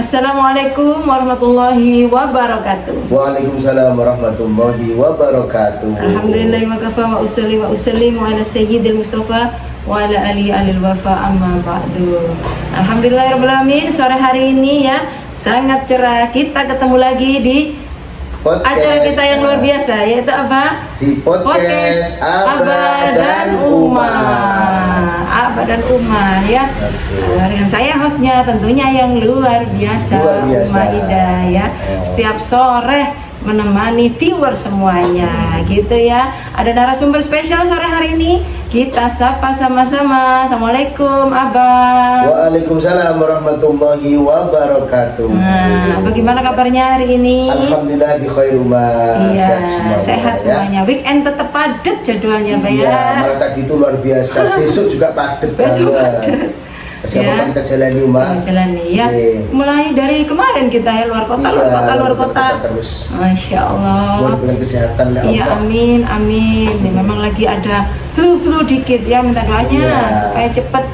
Assalamualaikum warahmatullahi wabarakatuh. Waalaikumsalam warahmatullahi wabarakatuh. Alhamdulillah wa kafa wa usallim ala sayyidil mustafa wa ala alihi alil wafa amma ba'du. Alhamdulillahirabbil alamin. Sore hari ini ya sangat cerah. Kita ketemu lagi di acara kita yang luar biasa, yaitu apa? Di podcast Aba dan Aba dan Uma ya. Dengan saya hostnya tentunya yang luar biasa, Uma Ida ya. Setiap sore menemani viewer semuanya gitu ya. Ada narasumber spesial sore hari ini. Kita sapa sama-sama. Assalamualaikum Abah. Waalaikumsalam warahmatullahi wabarakatuh. Nah, bagaimana kabarnya hari ini? Alhamdulillah di khair rumah. Iya, sehat ya. semuanya. Weekend tetap padat jadwalnya, Pak Iya, ya. malah tadi itu luar biasa. Besok juga padat Besok banget. padat. Siapa Ya. kita jalani rumah? Jalani ya. Iya. Mulai dari kemarin kita ya luar kota, luar kota. Terus. Masya Allah. Mudah-mudahan kesehatan ya Iya, Allah. amin, amin. Ini memang lagi ada flu dikit ya, minta doanya Iya. supaya cepet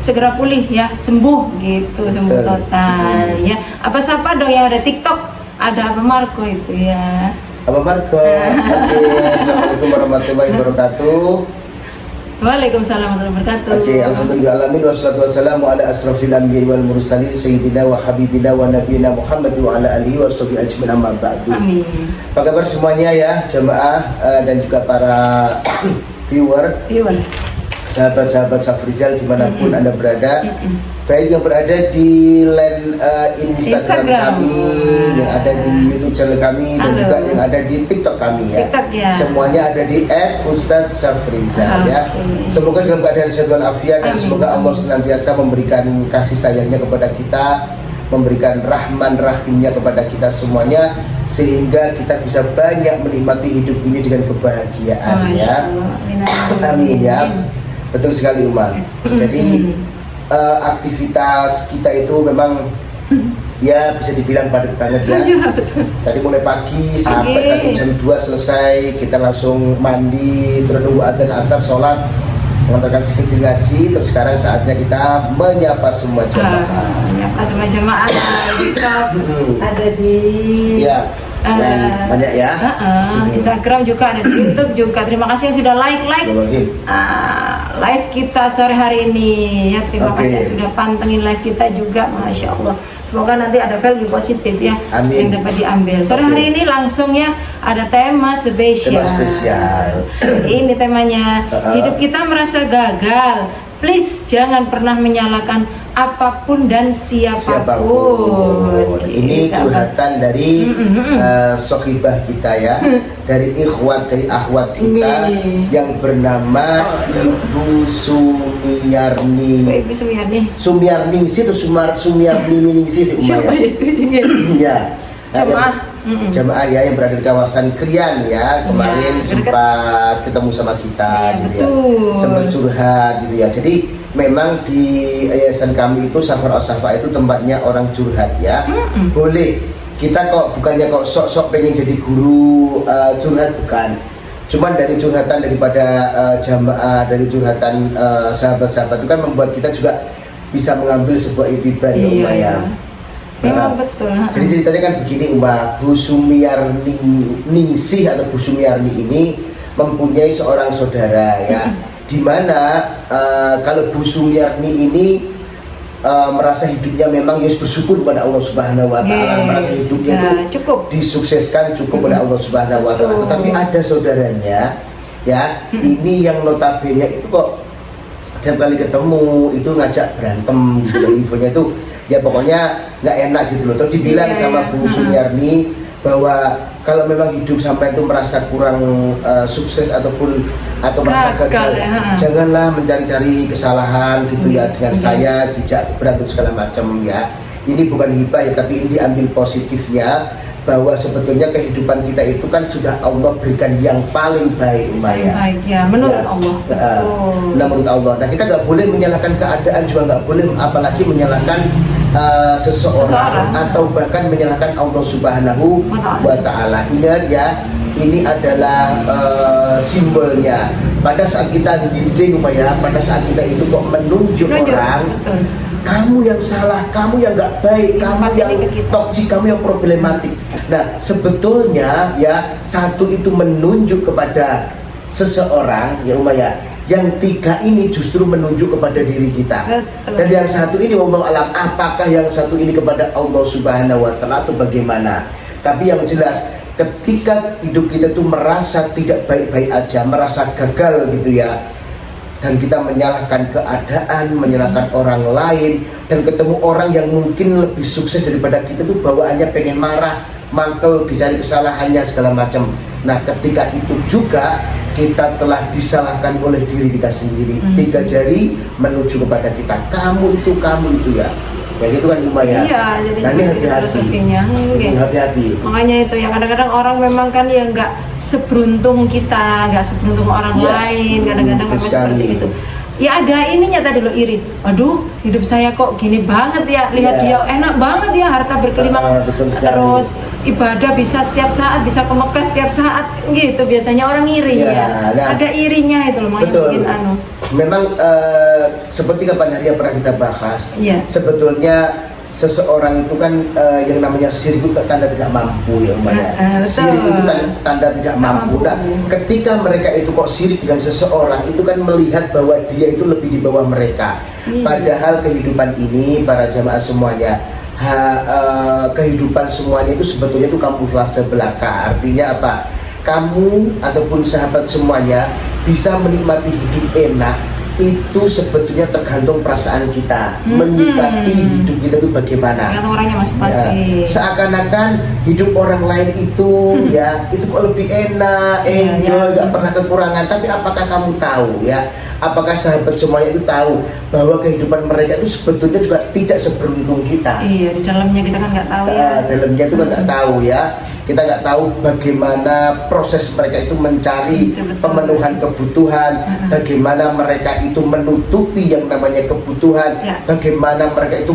segera pulih ya, sembuh gitu, sembuh Betul. total ya. Apa siapa dong yang ada TikTok? Ada apa Marco itu ya. Apa Marco? Oke, assalamualaikum warahmatullahi wabarakatuh. Waalaikumsalam warahmatullahi wabarakatuh. Oke, alhamdulillah alamin wassalatu wassalamu ala asrafil anbiya'i wal mursalin sayyidina wa habibina wa nabiyina Muhammad wa ala alihi washabihi ajmain amma ba'du. Amin. Apa kabar semuanya ya, jamaah dan juga para viewer, sahabat-sahabat Safrizal dimanapun Anda berada, baik yang berada di line Instagram kami, yang ada di YouTube channel kami, dan juga yang ada di TikTok kami ya. TikTok, ya. Semuanya ada di @ustadzsafrizal ya. Semoga dalam keadaan sehat walafiat dan semoga Allah senantiasa memberikan kasih sayangnya kepada kita, memberikan rahman rahimnya kepada kita semuanya, sehingga kita bisa banyak menikmati hidup ini dengan kebahagiaan ya. Amin ya. Betul sekali Umar. Jadi aktivitas kita itu memang ya bisa dibilang padat banget ya. Tadi mulai pagi sampai tadi jam 2 selesai, kita langsung mandi, terus nunggu adzan asar, sholat, mengantarkan si kecil ngaji. Terus sekarang saatnya kita menyapa semua jamaah. Menyapa semua jamaah ada di Ya. Banyak ya. Instagram juga, ada di YouTube juga. Terima kasih yang sudah like live kita sore hari ini ya. Terima kasih yang sudah pantengin live kita juga, masya Allah. Semoga nanti ada value positif ya. Amin. Yang dapat diambil. Sore hari ini langsung ya ada tema spesial. Ini temanya, hidup kita merasa gagal. Please jangan pernah menyalahkan apapun dan siapapun. Ini curhatan dari sohibah kita ya, dari ikhwat, dari akhwat kita yang bernama Ibu Sumiarni. Ibu Sumiarni. Sumiarningsih atau Sumiarningsih ya. Jamaah ya yang berada di kawasan Krian ya, kemarin sempat ketemu sama kita gitu ya, sempat curhat gitu ya. Jadi memang di yayasan kami itu Safar Al-Safa itu tempatnya orang curhat ya. Boleh, kita kok bukannya kok sok-sok pengen jadi guru curhat, bukan. Cuman dari curhatan daripada jamaah, dari curhatan sahabat-sahabat itu kan membuat kita juga bisa mengambil sebuah itibar ya Umar ya. Memang betul. Jadi ceritanya kan begini Mbak, Bu Sumiarningsih atau Bu Sumiarni ini mempunyai seorang saudara ya, dimana kalau Bu Sumiarni ini merasa hidupnya memang bersyukur pada Allah Subhanahu Wa Taala, merasa hidupnya itu cukup disukseskan, cukup oleh Allah Subhanahu Wa Taala. Tetapi ada saudaranya ya, ini yang notabene itu kok tiap kali ketemu itu ngajak berantem gitu loh, infonya itu ya pokoknya nggak enak gitu loh. Terus dibilang sama Bu Sumiarni bahwa kalau memang hidup sampai itu merasa kurang sukses atau merasa gagal, janganlah mencari-cari kesalahan gitu ya dengan saya dijak berantem segala macam ya. Ini bukan hibah ya, tapi ini diambil positifnya, bahwa sebetulnya kehidupan kita itu kan sudah Allah berikan yang paling baik menurut Allah. Menurut Allah. Nah kita nggak boleh menyalahkan keadaan, juga nggak boleh apalagi menyalahkan seseorang atau bahkan menyalahkan Allah Subhanahu wa Ta'ala. Ingat ya, ini adalah simbolnya. Pada saat kita dididik pada saat kita itu kok menunjuk orang, kamu yang salah, kamu yang nggak baik, kamu yang toksik, kamu yang problematik. Nah, sebetulnya ya satu itu menunjuk kepada seseorang ya Umaya, yang tiga ini justru menunjuk kepada diri kita. Betul. Dan yang satu ini wallahu alam, apakah yang satu ini kepada Allah Subhanahu wa taala atau bagaimana? Tapi yang jelas ketika hidup kita tuh merasa tidak baik-baik aja, merasa gagal gitu ya, dan kita menyalahkan keadaan, menyalahkan orang lain, dan ketemu orang yang mungkin lebih sukses daripada kita tuh bawaannya pengen marah, mangkel, dicari kesalahannya segala macam. Nah, ketika itu juga kita telah disalahkan oleh diri kita sendiri. Tiga jari menuju kepada kita, kamu itu ya. Ya gitu kan Umaya. Iya, jadi nah, ini seperti filosofinya. Hati-hati. Makanya itu ya, kadang-kadang orang memang kan ya nggak seberuntung kita, nggak seberuntung orang lain. Kadang-kadang memang seperti itu. Ya ada ininya tadi lo iri. Aduh, hidup saya kok gini banget ya. Lihat dia enak banget ya, harta berkelimang. Terus ibadah bisa setiap saat, bisa ke Mekah setiap saat gitu. Biasanya orang iri ya. Nah, ada irinya itu loh, makanya bikin Memang seperti kapan hari yang pernah kita bahas, sebetulnya seseorang itu kan yang namanya syirik itu tanda tidak mampu ya Umaya. Syirik itu kan tanda tidak mampu. Nah, ketika mereka itu kok syirik dengan seseorang, itu kan melihat bahwa dia itu lebih di bawah mereka. Padahal kehidupan ini para jamaah semuanya, kehidupan semuanya itu sebetulnya itu kamuflase belaka. Artinya apa? Kamu ataupun sahabat semuanya bisa menikmati hidup enak itu sebetulnya tergantung perasaan kita, menyikapi hidup kita itu bagaimana. Orangnya masing-masing. Seakan-akan hidup orang lain itu ya itu kok lebih enak, enjoy, nggak pernah kekurangan. Tapi apakah kamu tahu ya? Apakah sahabat semuanya itu tahu bahwa kehidupan mereka itu sebetulnya juga tidak seberuntung kita? Iya, di dalamnya kita kan nggak tahu ya. Dalamnya itu kan nggak tahu ya. Kita nggak tahu bagaimana proses mereka itu mencari pemenuhan kebutuhan, bagaimana mereka itu menutupi yang namanya kebutuhan, bagaimana mereka itu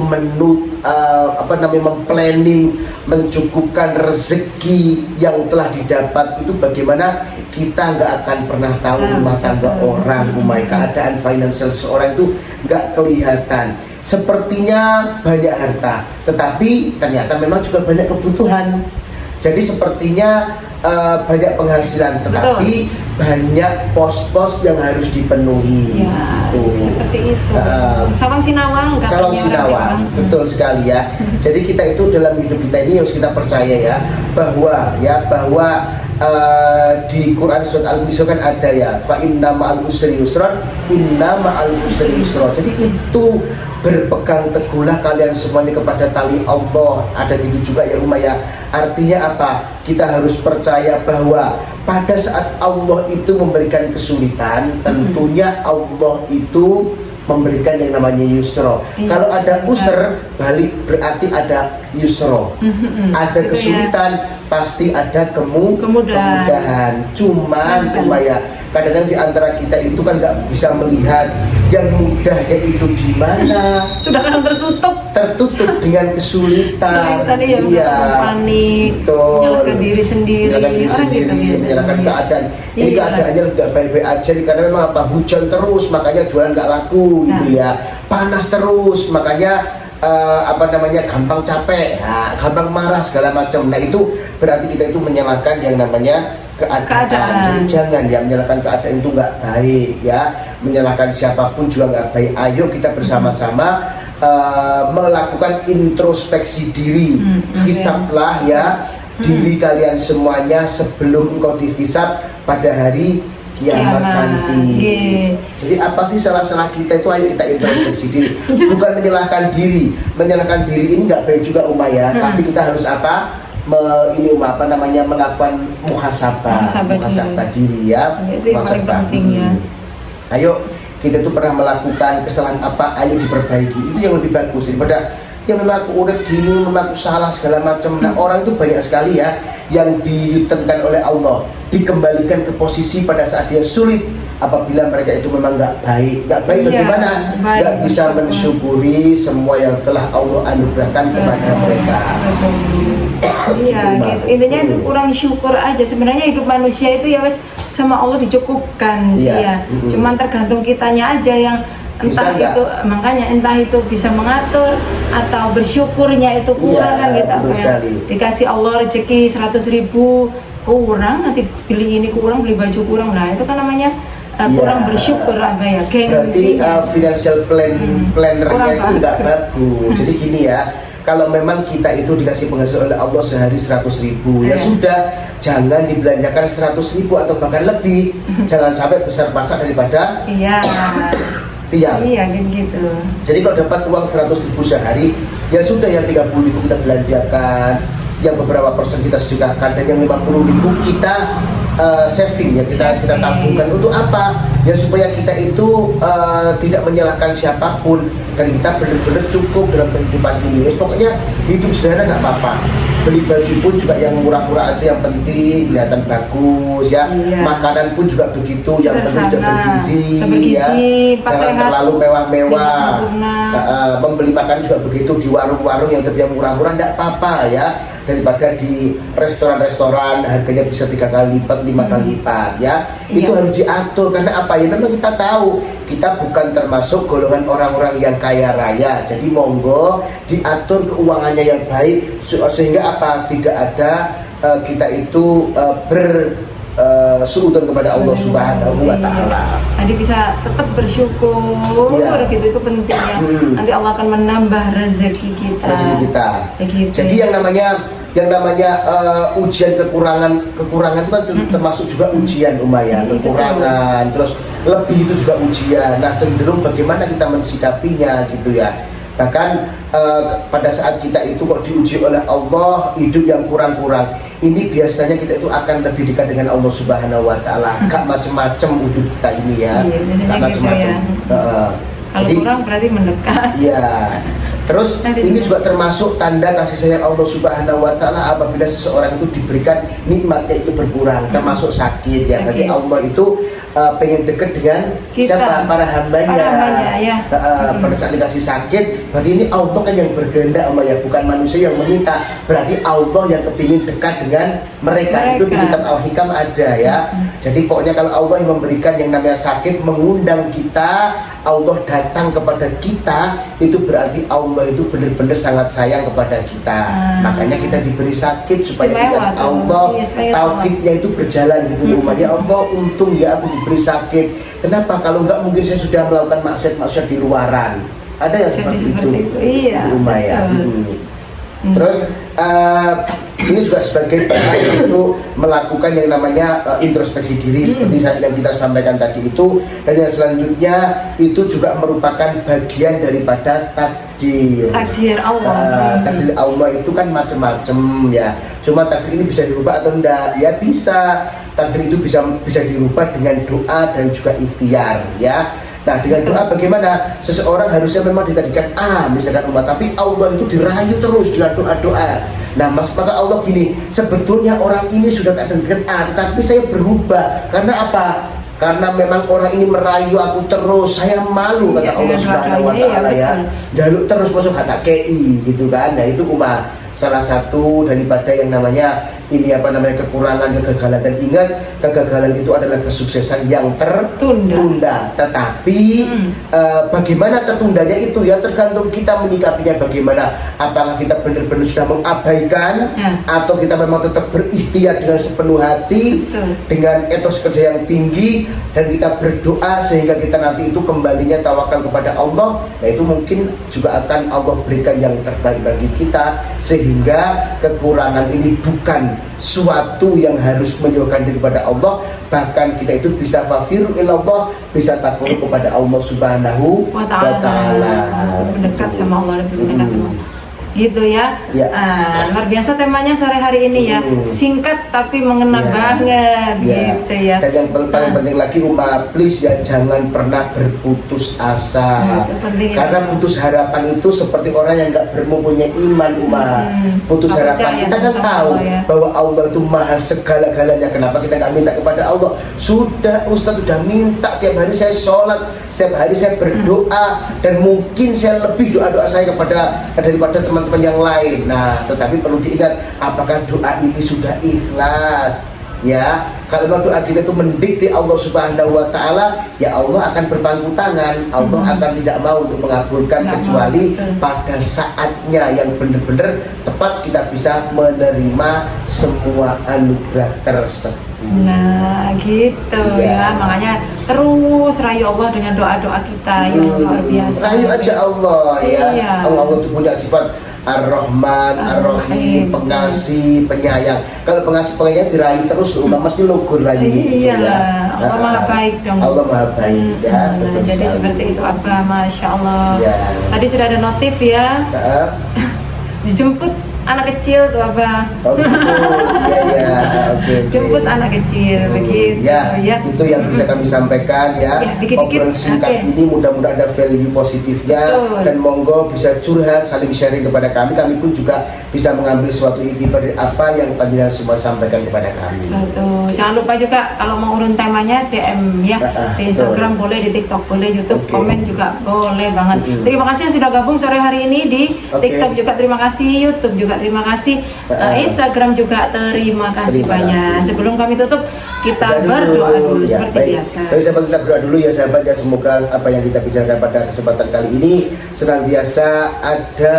memplanning, mencukupkan rezeki yang telah didapat itu, bagaimana kita nggak akan pernah tahu rumah tangga orang, keadaan finansial seorang itu nggak kelihatan. Sepertinya banyak harta, tetapi ternyata memang juga banyak kebutuhan. Jadi sepertinya banyak penghasilan, tetapi banyak pos-pos yang harus dipenuhi. Seperti itu. Sawang Sinawang. Sawang Sinawang, betul sekali ya. Jadi kita itu dalam hidup kita ini harus kita percaya ya bahwa di Quran surat Al-Isra kan ada ya, fa inna ma'al usri yusran, inna ma'al usri yusra. Jadi itu berpegang teguhlah kalian semuanya kepada tali Allah. Ada gitu juga ya Umaya. Artinya apa? Kita harus percaya bahwa pada saat Allah itu memberikan kesulitan, tentunya Allah itu memberikan yang namanya yusro. Kalau ada usr, balik berarti ada yusro. Ada kesulitan, pasti ada kemudahan. Cuman Umaya, kadang-kadang di antara kita itu kan nggak bisa melihat yang mudahnya itu di mana. Sudah kadang tertutup dengan kesulitan. Panik, menyalahkan diri sendiri, menyalahkan keadaan. Ini keadaannya nggak baik-baik aja nih, karena memang apa, hujan terus makanya jualan nggak laku gitu ya. Panas terus makanya gampang capek, gampang marah segala macam. Nah itu berarti kita itu menyalahkan yang namanya keadaan. Jangan ya menyalahkan keadaan itu nggak baik ya. Menyalahkan siapapun juga nggak baik. Ayo kita bersama-sama melakukan introspeksi diri. Hisablah ya diri kalian semuanya sebelum engkau dihisab pada hari kiamat nanti. Jadi apa sih salah-salah kita itu, ayo kita introspeksi diri. Bukan menyalahkan diri. Menyalahkan diri ini nggak baik juga Umaya, tapi kita harus melakukan muhasabah diri ya. Itu yang paling penting ya. Ayo kita tuh pernah melakukan kesalahan apa, ayo diperbaiki. Itu yang lebih bagus daripada ya memang aku udah gini, memang aku salah segala macam. Nah orang itu banyak sekali ya yang diutenkan oleh Allah, dikembalikan ke posisi pada saat dia sulit. Apabila mereka itu memang nggak baik bagaimana? Nggak bisa mensyukuri semua yang telah Allah anugerahkan kepada mereka. Iya gitu. Intinya itu kurang syukur aja. Sebenarnya hidup manusia itu ya wes sama Allah dicukupkan sih ya. Cuman tergantung kitanya aja yang Bisa entah nggak? itu makanya entah itu bisa mengatur atau bersyukurnya itu kurang Iya, kan gitu. betul Kayak sekali. dikasih Allah rezeki 100.000 kurang, nanti pilih ini kurang, beli baju kurang, nah itu kan namanya kurang Iya. bersyukur apa ya, Berarti gengsinya. financial plannernya Kurang itu nggak bagus. bagus. Jadi gini ya, kalau memang kita itu dikasih penghasilan oleh Allah sehari 100.000, ya Iya. sudah, jangan dibelanjakan 100.000 atau bahkan lebih. Jangan sampai besar pasak daripada Iya. tiang. Iya kan gitu. Jadi kalau dapat uang 100.000 sehari, ya sudah, yang 30.000 kita belanjakan, yang beberapa persen kita sedekahkan, dan yang 50.000 kita saving, ya kita Saving. tabungkan. Untuk apa? Ya supaya kita itu tidak menyalahkan siapapun, dan kita benar-benar cukup dalam kehidupan ini. Pokoknya hidup sederhana nggak apa-apa. Beli baju pun juga yang murah-murah aja, yang penting kelihatan bagus ya. Iya. Makanan pun juga begitu, yang penting sudah Sederhana. bergizi, Bergizi, ya. pas Jangan sehat, terlalu mewah-mewah. sempurna. Membeli makan juga begitu di warung-warung yang murah-murah, tidak apa-apa ya, daripada di restoran-restoran harganya bisa 3 kali lipat, 5 kali lipat ya. Itu Iya. harus diatur, karena apa ya, memang kita tahu kita bukan termasuk golongan orang-orang yang kaya raya, jadi monggo diatur keuangannya yang baik, sehingga apa, tidak ada kita itu bersuudzon kepada Allah Subhanahu wa Ta'ala. Nanti bisa tetap bersyukur, Iya. gitu, itu penting ya. Nanti Allah akan menambah rezeki kita. Rezeki kita. Begitu. Jadi yang namanya ujian kekurangan itu kan termasuk juga ujian, Umaya. Betul. Kekurangan, terus lebih itu juga ujian. Nah, cenderung bagaimana kita mensikapinya gitu ya. Bahkan pada saat kita itu kok diuji oleh Allah hidup yang kurang-kurang, ini biasanya kita itu akan lebih dekat dengan Allah Subhanahu wa Ta'ala. Gak macem-macem hidup kita ini ya. Iya, biasanya Gak gitu macem-macem. ya. Kalau kurang berarti mendekat. Iya. Terus Nanti ini juga. juga termasuk tanda kasih sayang Allah Subhanahu wa Ta'ala apabila seseorang itu diberikan nikmatnya itu berkurang, termasuk sakit ya. Jadi Sakit. Allah itu pengen dekat dengan Kita. siapa? Para hambanya. Para hambanya, ya. Pada saat dikasih sakit, berarti ini Allah kan yang berkehendak, ya, bukan manusia yang meminta. Berarti Allah yang kepingin dekat dengan mereka. Itu di kitab Al-Hikam ada ya. Jadi pokoknya kalau Allah yang memberikan yang namanya sakit, mengundang kita, Allah datang kepada kita, itu berarti Allah itu benar-benar sangat sayang kepada kita. Makanya kita diberi sakit supaya Istimewa ingat tuh. Allah, Iya, supaya tauhidnya itu berjalan gitu loh. Ya Allah, untung ya aku diberi sakit. Kenapa? Kalau enggak mungkin saya sudah melakukan maksiat di luaran. Ada yang Jadi seperti seperti itu. Iya, Rumah ya. betul. Terus ini juga sebagai bahan untuk melakukan yang namanya introspeksi diri seperti yang kita sampaikan tadi itu. Dan yang selanjutnya itu juga merupakan bagian daripada takdir. Takdir Allah. Takdir Allah itu kan macam-macam ya. Cuma takdir ini bisa dirubah atau enggak? Ya bisa. Takdir itu bisa dirubah dengan doa dan juga ikhtiar ya. Nah, dengan doa bagaimana? Seseorang harusnya memang ditadikan A, misalkan umat, tapi Allah itu dirayu terus dengan doa-doa. Nah, maka Allah gini, sebetulnya orang ini sudah tak ditadikan A, tetapi saya berubah. Karena apa? Karena memang orang ini merayu aku terus, saya malu, kata Allah Subhanahu wa Ta'ala ya. Jaluk terus masuk kata KI gitu kan. Nah, itu umat salah satu daripada yang namanya ini kekurangan, kegagalan. Dan ingat, kegagalan itu adalah kesuksesan yang tertunda. Tetapi bagaimana tertundanya itu ya tergantung kita menyikapinya bagaimana. Apakah kita benar-benar sudah mengabaikan atau kita memang tetap berikhtiar dengan sepenuh hati, dengan etos kerja yang tinggi, dan kita berdoa sehingga kita nanti itu kembalinya tawakal kepada Allah. Nah, itu mungkin juga akan Allah berikan yang terbaik bagi kita, sehingga kekurangan ini bukan suatu yang harus menjauhkan diri kepada Allah, bahkan kita itu bisa fafiru ilallah, bisa takut kepada Allah Subhanahu wa Ta'ala. Mendekat sama Allah, lebih mendekat sama Allah. Gitu ya. Luar biasa temanya sore hari ini ya. Singkat tapi mengena banget gitu ya. Dan yang paling penting lagi please ya, jangan pernah berputus asa. Karena putus harapan itu seperti orang yang nggak mempunyai iman. Putus harapan, kita kan tahu bahwa Allah itu maha segala-galanya. Kenapa kita nggak minta kepada Allah? Sudah, Ustadz sudah minta, tiap hari saya sholat, setiap hari saya berdoa, dan mungkin saya lebih doa-doa saya daripada teman-teman yang lain. Nah, tetapi perlu diingat, apakah doa ini sudah ikhlas? ya. Kalau memang doa kita itu mendikte Allah Subhanahu wa taala, ya Allah akan berpangku tangan. Allah akan tidak mau untuk mengabulkan kecuali pada saatnya yang benar-benar tepat kita bisa menerima semua anugerah tersebut. Nah gitu ya, makanya terus rayu Allah dengan doa-doa kita yang luar biasa. Rayu aja Allah ya. Iya. Allah itu punya sifat Ar-Rahman, Ar-Rahim, pengasih, penyayang. Kalau pengasih penyayang dirayu terus, mesti logur rayu gitu Iya, ya. Allah maha baik dong. Allah maha baik ya. Betul Jadi sekali. seperti itu Abah, Masya Allah. Ya. Tadi sudah ada notif ya, Nah, dijemput anak kecil tuh Abah. oh gitu, ya, oke. Jemput anak kecil, begitu Ya, ya. itu yang bisa kami sampaikan ya. Ya, dikit-dikit. Obrolan singkat Oke. ini mudah-mudahan ada value positifnya. Betul. Dan monggo bisa curhat, saling sharing kepada kami. Kami pun juga bisa mengambil suatu itibar dari apa yang panjenengan semua sampaikan kepada kami. Betul. Jangan lupa juga kalau mau urun temanya DM ya. Di Instagram boleh, di TikTok boleh, YouTube Oke. komen juga boleh banget. Terima kasih yang sudah gabung sore hari ini di Oke. TikTok juga terima kasih, YouTube juga terima kasih, Instagram juga terima kasih Terima banyak. kasih. Sebelum kami tutup kita Kita berdoa dulu ya, seperti baik. biasa. Baik sahabat, kita berdoa dulu ya sahabat ya, semoga apa yang kita bicarakan pada kesempatan kali ini senantiasa ada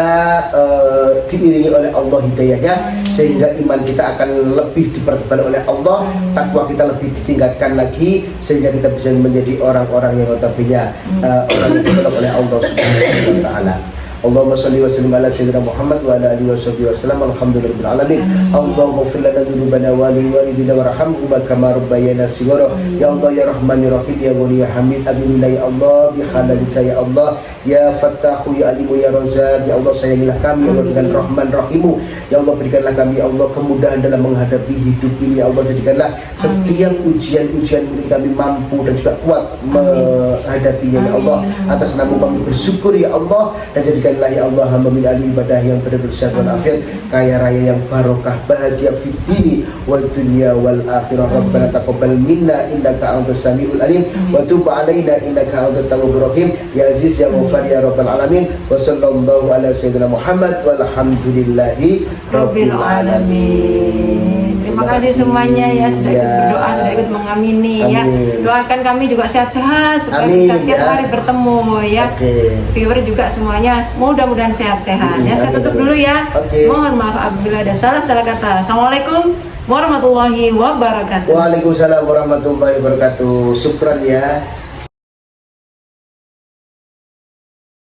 diiringi oleh Allah hidayahnya, sehingga iman kita akan lebih dipertebal oleh Allah, takwa kita lebih ditingkatkan lagi, sehingga kita bisa menjadi orang-orang yang notabene orang yang ditolong oleh Allah Subhanahu wa taala. Allahumma sholli wa sallim ala sayyidina Muhammad wa ala alihi washabbihi wasallam. Alhamdulillahirabbil alamin. Allahumma ighfir lana dzunubana wa li walidina warhamhuma kama rabbayana shighara. Ya Allah ya Rahman ya Rahim ya Ghani ya Hamid, adilna ya Allah bi halalika ya Allah ya Fattahu ya Alimu ya Razzaq. Ya Allah sayangilah kami ya Allah dengan Rahman Rahimu. Ya Allah berikanlah kami ya Allah kemudahan dalam menghadapi hidup ini. Ya Allah jadikanlah setiap ujian-ujian ini kami mampu dan juga kuat menghadapinya ya Allah. Atas nama kami bersyukur ya Allah, dan jadikanlah ya Allah hamba min ahli ibadah yang benar-benar sehat walafiat, kaya raya yang barokah, bahagia fid dini wal dunya wal akhirah. Rabbana taqabbal minna innaka antas samiul alim wa tub alaina innaka antat tawwabur rahim ya aziz ya ghafar ya rabbal alamin. Wa sallallahu ala sayyidina Muhammad walhamdulillahi rabbil alamin. Terima kasih semuanya ya sudah ikut berdoa, sudah ikut mengamini ya. Doakan kami juga sehat-sehat supaya Amin, bisa tiap ya. hari bertemu ya. Oke. Viewer juga semuanya mudah-mudahan sehat-sehat ya. Saya Amin, tutup amin. dulu ya. Oke. Mohon maaf apabila ada salah kata. Assalamualaikum warahmatullahi wabarakatuh. Waalaikumsalam warahmatullahi wabarakatuh. Syukran ya.